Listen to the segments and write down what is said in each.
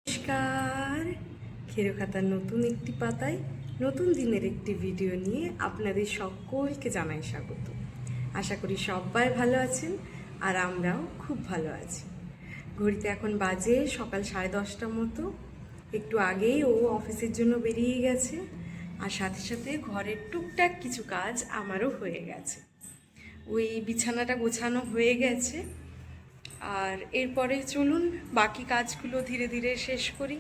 নমস্কার। খেরো খাতার নতুন একটি পাতায় নতুন দিনের একটি ভিডিও নিয়ে আপনাদের সকলকে জানাই স্বাগত। আশা করি সবাই ভালো আছেন আর আমরাও খুব ভালো আছি। ঘড়িতে এখন বাজে সকাল 10:30টার মতো। একটু আগেই ও অফিসের জন্য বেরিয়ে গেছে আর সাথে সাথে ঘরের টুকটাক কিছু কাজ আমারও হয়ে গেছে। ওই বিছানাটা গোছানো হয়ে গেছে আর এরপরে চলুন বাকি কাজগুলো ধীরে ধীরে শেষ করি।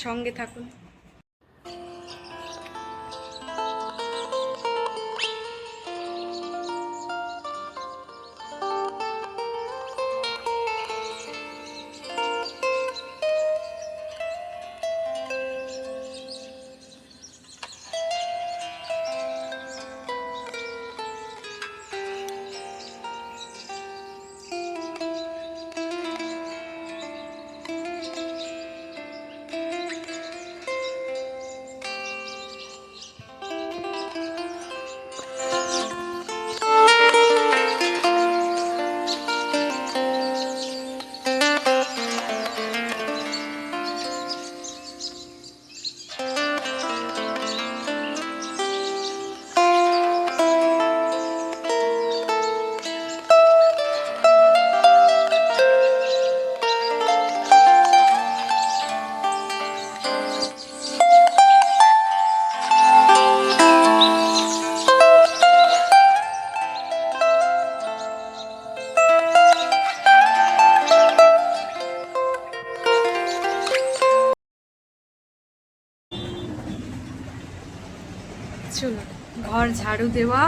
সঙ্গে থাকুন। চলো, ঘর ঝাড়ু দেওয়া,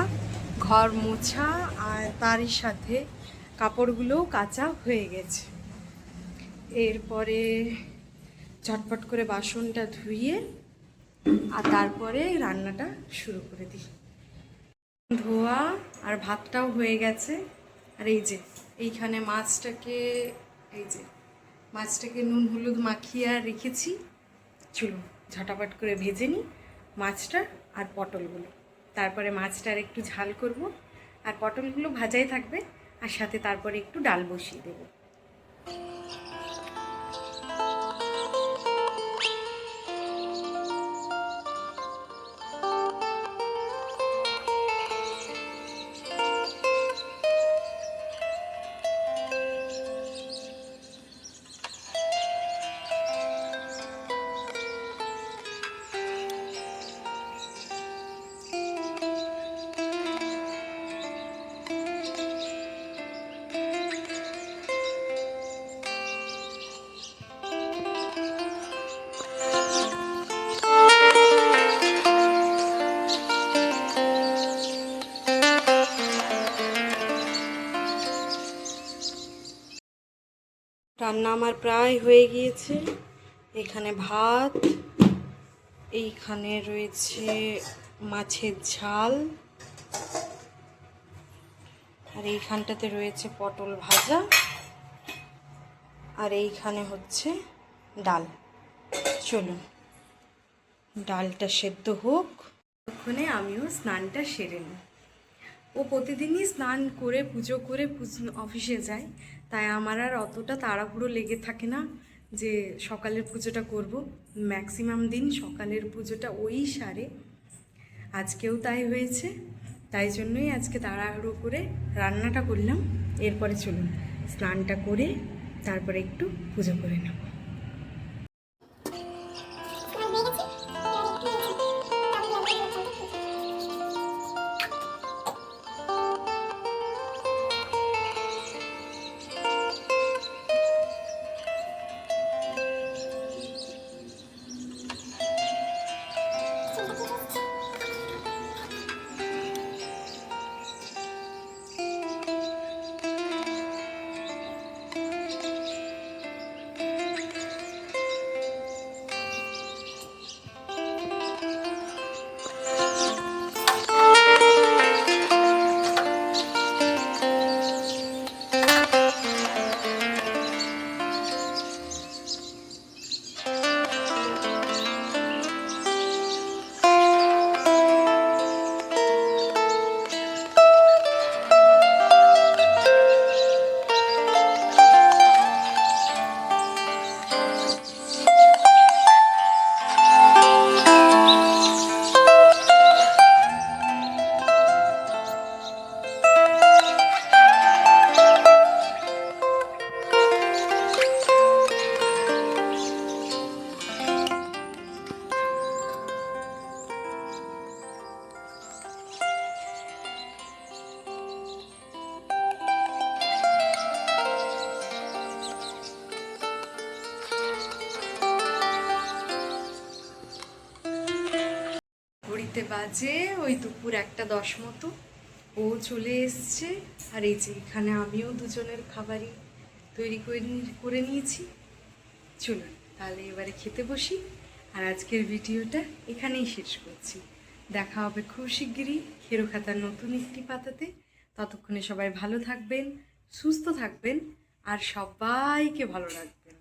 ঘর মোছা আর তারই সাথে কাপড়গুলোও কাচা হয়ে গেছে। এরপরে ঝটপট করে বাসনটা ধুইয়ে আর তারপরে রান্নাটা শুরু করে দিই। ধোয়া আর ভাতটাও হয়ে গেছে। আর এই যে এইখানে মাছটাকে নুন হলুদ মাখিয়ে রেখেছি। চলুন ঝটাপট করে ভেজে নিই মাছটা আর পটলগুলো। তারপরে মাছটার একটু ঝাল করব আর পটলগুলো ভাজাই থাকবে আর সাথে তারপরে একটু ডাল বসিয়ে দেবো। রান্না আমার প্রায় হয়ে গিয়েছে। এখানে ভাত, এইখানে রয়েছে মাছের ঝাল আর এইখানটাতে রয়েছে পটল ভাজা আর এইখানে হচ্ছে ডাল। চলুন ডালটা সেদ্ধ হোক, ততক্ষণে আমিও স্নানটা সেরে নিই। ও প্রতিদিনই স্নান করে পুজো করে অফিসে যায়, তাই আমার আর অতটা তাড়াহুড়ো লেগে থাকে না যে সকালের পুজোটা করব। ম্যাক্সিমাম দিন সকালের পুজোটা ওই সারে। আজকেও তাই হয়েছে, তাই জন্যই আজকে তাড়াহুড়ো করে রান্নাটা করলাম। এরপরে চলুন স্নানটা করে তারপরে একটু পুজো করে নেব। ঘড়িতে বাজে ওই দুপুর 1:10 মতো। ও চলে এসছে, আর এই যে এখানে আমিও দুজনের খাবারই তৈরি করে নিয়েছি। চলুন তাহলে এবারে খেতে বসি, আর আজকের ভিডিওটা এখানেই শেষ করছি। দেখা হবে খুব শিগগিরই খেরো খাতার নতুন একটি পাতাতে। ততক্ষণে সবাই ভালো থাকবেন, সুস্থ থাকবেন, আর সবাইকে ভালো রাখবেন।